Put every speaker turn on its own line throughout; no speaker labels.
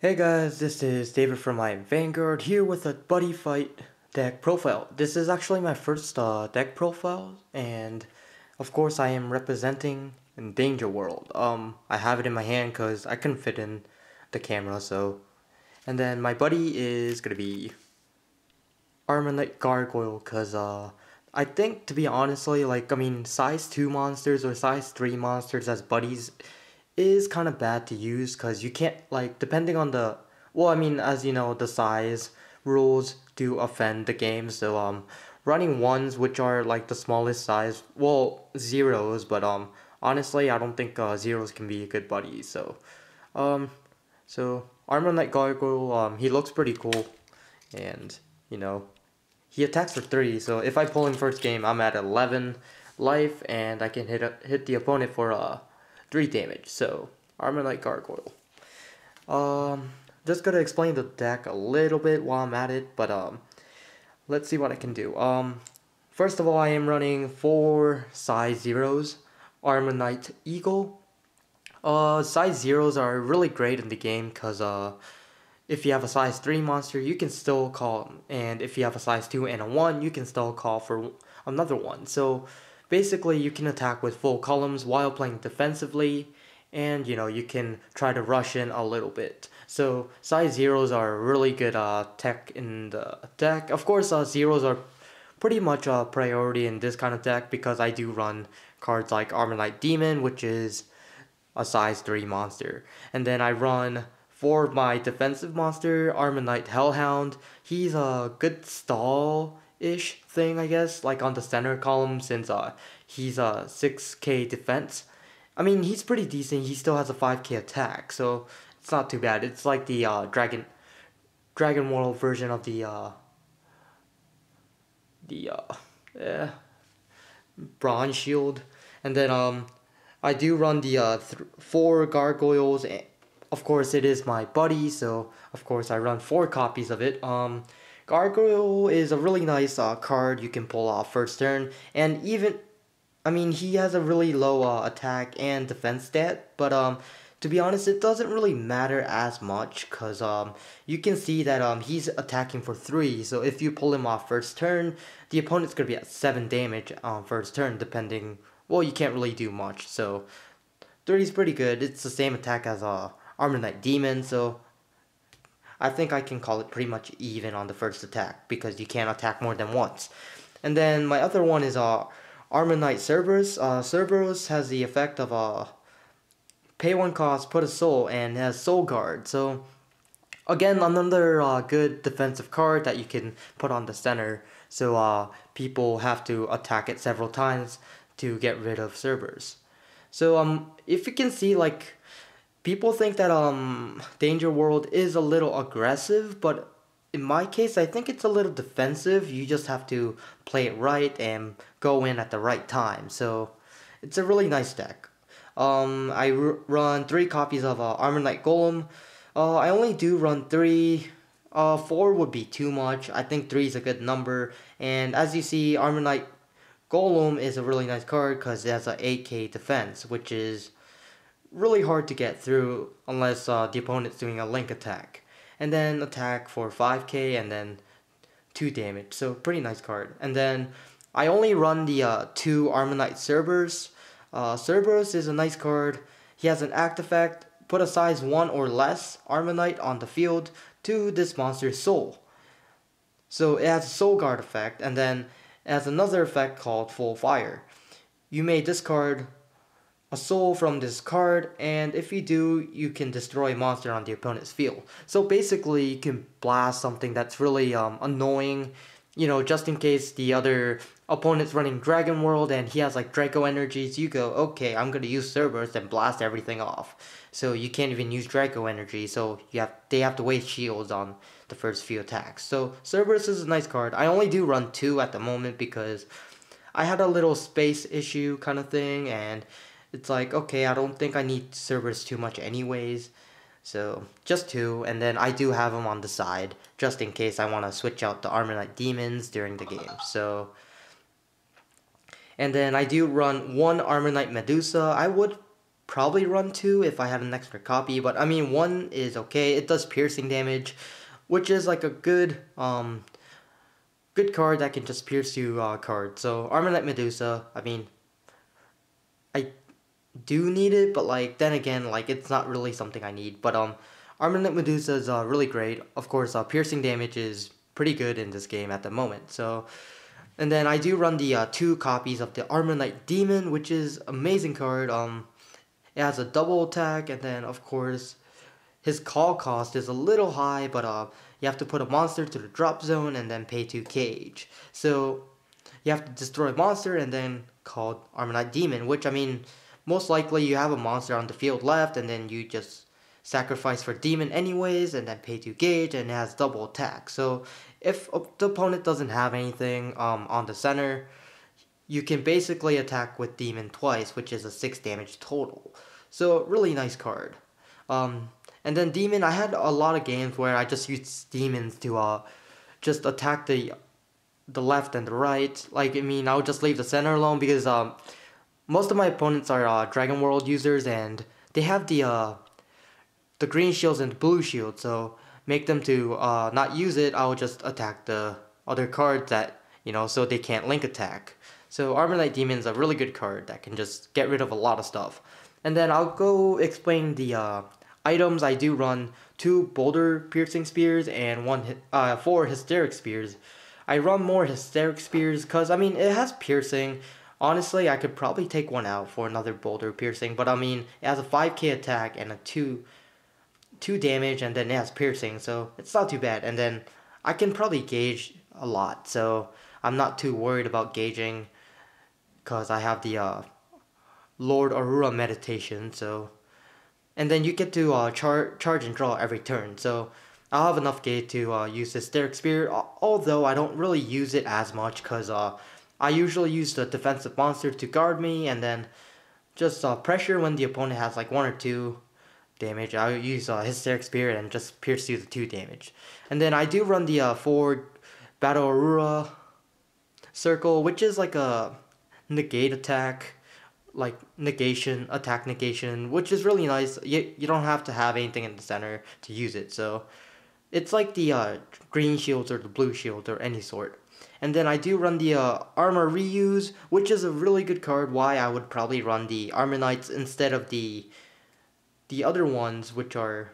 Hey guys, this is David from my Vanguard here with a Buddyfight deck profile. This is actually my first deck profile, and of course I am representing in Danger World. I have it in my hand because I couldn't fit in the camera, so. And then my buddy is gonna be ArmorKnight Gargoyle, because I think, to be honestly, size 2 monsters or size 3 monsters as buddies is kind of bad to use, because you can't, depending on the, as you know, the size rules do offend the game, so running ones, which are like the smallest size, well, zeros, but honestly I don't think zeros can be a good buddy. So ArmorKnight Gargoyle, he looks pretty cool, and you know, he attacks for 3, so if I pull him first game, I'm at 11 life, and I can hit the opponent for 3 damage. So ArmorKnight Gargoyle. Just gonna explain the deck a little bit while I'm at it, but let's see what I can do. First of all, I am running 4 size zeros. ArmorKnight Eagle. Size zeros are really great in the game because if you have a size 3 monster, you can still call, and if you have a size 2 and a 1, you can still call for another one. So basically, you can attack with full columns while playing defensively, and you know, you can try to rush in a little bit. So size zeros are a really good tech in the deck. Of course, zeros are pretty much a priority in this kind of deck because I do run cards like ArmorKnight Demon, which is a size 3 monster, and then I run for my defensive monster, ArmorKnight Hellhound. He's a good stall-ish thing, I guess, like on the center column, since he's a 6k defense. I mean, he's pretty decent. He still has a 5k attack, so it's not too bad. It's like the Dragon World version of the Bronze Shield. And then I do run the 4 gargoyles. Of course, it is my buddy, so of course I run 4 copies of it. Gargoyle is a really nice card you can pull off first turn, and even, I mean, he has a really low attack and defense stat, but to be honest, it doesn't really matter as much, because you can see that he's attacking for 3, so if you pull him off first turn, the opponent's going to be at 7 damage on first turn, depending, well, you can't really do much, so 3 is pretty good. It's the same attack as ArmorKnight Demon, so I think I can call it pretty much even on the first attack, because you can't attack more than once. And then my other one is ArmorKnight Cerberus. Cerberus has the effect of pay 1 cost, put a soul, and has Soul Guard. So again, another good defensive card that you can put on the center, so people have to attack it several times to get rid of Cerberus. So if you can see, like, people think that Danger World is a little aggressive, but in my case, I think it's a little defensive. You just have to play it right and go in at the right time. So it's a really nice deck. I run 3 copies of ArmorKnight Golem. I only do run 3. 4 would be too much. I think 3 is a good number. And as you see, ArmorKnight Golem is a really nice card because it has an 8k defense, which is really hard to get through unless the opponent's doing a link attack. And then attack for 5k and then 2 damage. So pretty nice card. And then I only run the 2 ArmorKnight Cerberus. Cerberus is a nice card. He has an act effect. Put a size 1 or less ArmorKnight on the field to this monster's soul. So it has a Soul Guard effect, and then it has another effect called Full Fire. You may discard a soul from this card, and if you do, you can destroy a monster on the opponent's field. So basically, you can blast something that's really annoying, you know, just in case the other opponent's running Dragon World and he has like Draco energies. You go, okay, I'm gonna use Cerberus and blast everything off. So you can't even use Draco energy, so they have to waste shields on the first few attacks. So Cerberus is a nice card. I only do run 2 at the moment because I had a little space issue kind of thing, and it's like, okay, I don't think I need Cerberus too much anyways. So just 2, and then I do have them on the side just in case I want to switch out the ArmorKnight Demons during the game. So, and then I do run 1 ArmorKnight Medusa. I would probably run 2 if I had an extra copy, but I mean 1 is okay. It does piercing damage, which is like a good good card that can just pierce you cards. So ArmorKnight Medusa, I mean, I do need it, but like then again, like it's not really something I need. But ArmorKnight Medusa is really great. Of course, piercing damage is pretty good in this game at the moment. So, and then I do run the 2 copies of the ArmorKnight Demon, which is amazing card. It has a double attack, and then of course his call cost is a little high, but you have to put a monster to the drop zone and then pay 2 cage. So you have to destroy a monster and then call ArmorKnight Demon, which I mean, most likely you have a monster on the field left, and then you just sacrifice for Demon anyways, and then pay 2 gauge, and it has double attack. So if the opponent doesn't have anything on the center, you can basically attack with Demon twice, which is a 6 damage total. So really nice card. And then Demon, I had a lot of games where I just used Demons to just attack the left and the right. Like, I mean, I would just leave the center alone because most of my opponents are Dragon World users, and they have the green shields and the blue shield, so make them to not use it. I'll just attack the other cards that, you know, so they can't link attack. So ArmorKnight Demon is a really good card that can just get rid of a lot of stuff. And then I'll go explain the items. I do run 2 boulder piercing spears and 4 hysteric spears. I run more hysteric spears because, I mean, it has piercing. Honestly, I could probably take one out for another boulder piercing, but I mean, it has a 5k attack and a 2 damage, and then it has piercing, so it's not too bad. And then I can probably gauge a lot, so I'm not too worried about gauging because I have the Lord Aurora meditation. So, and then you get to charge and draw every turn, so I'll have enough gauge to use Hysteric Spear, although I don't really use it as much because I usually use the defensive monster to guard me, and then just pressure when the opponent has like 1 or 2 damage. I'll use Hysteric Spear and just pierce you the 2 damage. And then I do run the 4 Battle Aurora circle, which is like a negate attack, like negation, attack negation, which is really nice. You don't have to have anything in the center to use it, so it's like the green shields or the blue shield or any sort. And then I do run the Armor Reuse, which is a really good card. Why I would probably run the ArmorKnights instead of the other ones, which are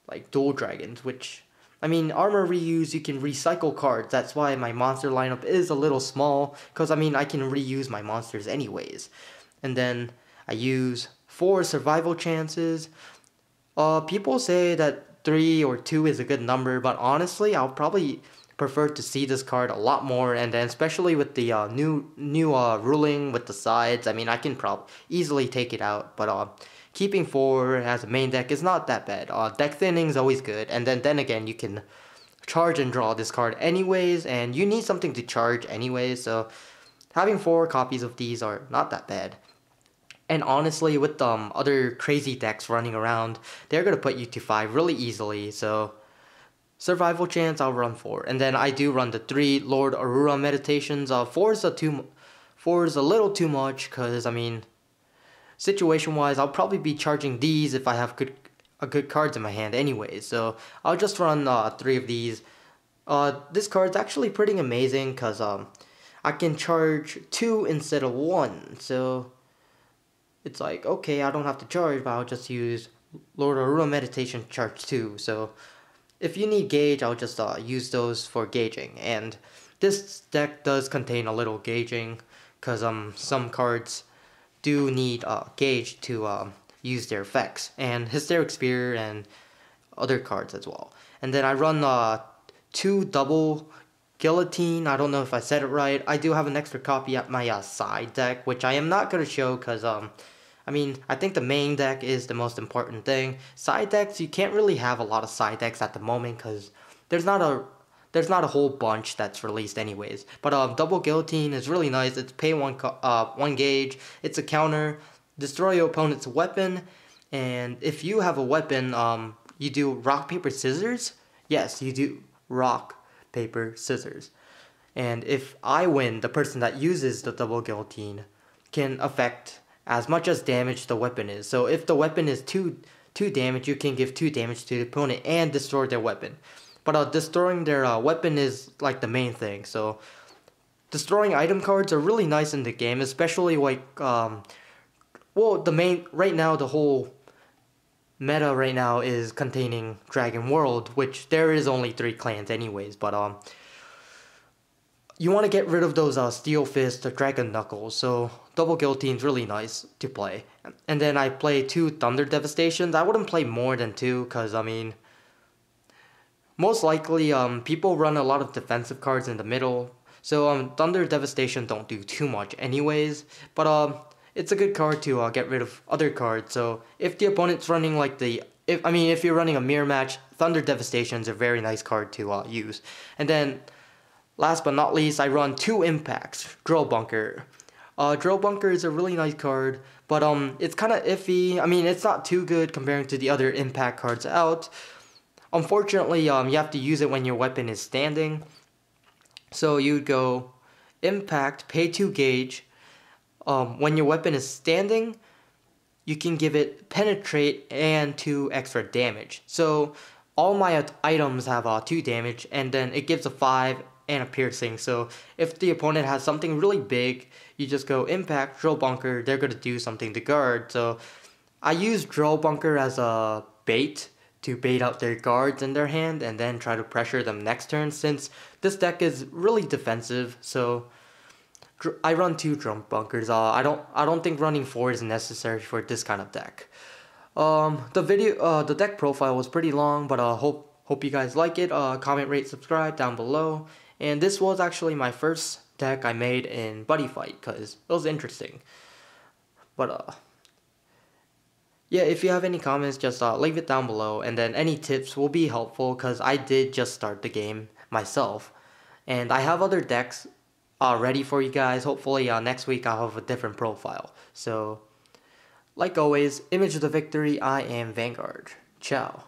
like Dual Dragons, which, I mean, Armor Reuse, you can recycle cards. That's why my monster lineup is a little small, because, I mean, I can reuse my monsters anyways. And then I use 4 survival chances. People say that 3 or 2 is a good number, but honestly, I'll probably prefer to see this card a lot more, and then especially with the new ruling with the sides, I mean, I can probably easily take it out, but keeping 4 as a main deck is not that bad. Deck thinning is always good, and then again, you can charge and draw this card anyways, and you need something to charge anyways, so having 4 copies of these are not that bad. And honestly, with other crazy decks running around, they're going to put you to 5 really easily, so survival chance, I'll run 4. And then I do run the 3 Lord Aurora meditations. 4 is a little too much, because, I mean, situation-wise, I'll probably be charging these if I have good cards in my hand anyways, so I'll just run 3 of these. This card's actually pretty amazing, because I can charge 2 instead of 1, so it's like, okay, I don't have to charge, but I'll just use Lord Aurora meditation to charge 2, so if you need gauge, I'll just use those for gauging. And this deck does contain a little gauging, because some cards do need gauge to use their effects, and Hysteric Spear and other cards as well. And then I run 2 double guillotine. I don't know if I said it right. I do have an extra copy at my side deck, which I am not going to show because I mean, I think the main deck is the most important thing. Side decks, you can't really have a lot of side decks at the moment because there's not a whole bunch that's released anyways. But double guillotine is really nice. It's pay 1 gauge. It's a counter. Destroy your opponent's weapon, and if you have a weapon, you do rock paper scissors. Yes, you do rock paper scissors. And if I win, the person that uses the double guillotine can affect as much as damage the weapon is. So if the weapon is 2 damage, you can give 2 damage to the opponent and destroy their weapon. But destroying their weapon is like the main thing. So destroying item cards are really nice in the game, especially like well, right now the whole meta right now is containing Dragon World, which there is only 3 clans anyways, but you want to get rid of those Steel Fist or Dragon Knuckles, so Double Guillotine's really nice to play. And then I play 2 Thunder Devastations. I wouldn't play more than 2, because I mean, most likely people run a lot of defensive cards in the middle, so Thunder Devastation don't do too much anyways, but it's a good card to get rid of other cards. So if the opponent's running like if you're running a mirror match, Thunder Devastation's a very nice card to use. And then last but not least, I run 2 impacts. Drill Bunker. Drill Bunker is a really nice card, but it's kind of iffy. I mean, it's not too good comparing to the other impact cards out. Unfortunately, you have to use it when your weapon is standing. So you'd go impact, pay 2 gauge. When your weapon is standing, you can give it penetrate and 2 extra damage. So all my items have 2 damage, and then it gives a 5 and a piercing. So if the opponent has something really big, you just go impact, Drill Bunker, they're going to do something to guard. So I use Drill Bunker as a bait to bait out their guards in their hand and then try to pressure them next turn, since this deck is really defensive. So I run 2 Drill Bunkers. I don't think running 4 is necessary for this kind of deck. The deck profile was pretty long, but hope you guys like it. Comment, rate, subscribe down below. And this was actually my first deck I made in Buddyfight, because it was interesting. But yeah, if you have any comments, just leave it down below, and then any tips will be helpful, because I did just start the game myself, and I have other decks ready for you guys. Hopefully next week I'll have a different profile. So like always, image of the victory, I am Vanguard. Ciao.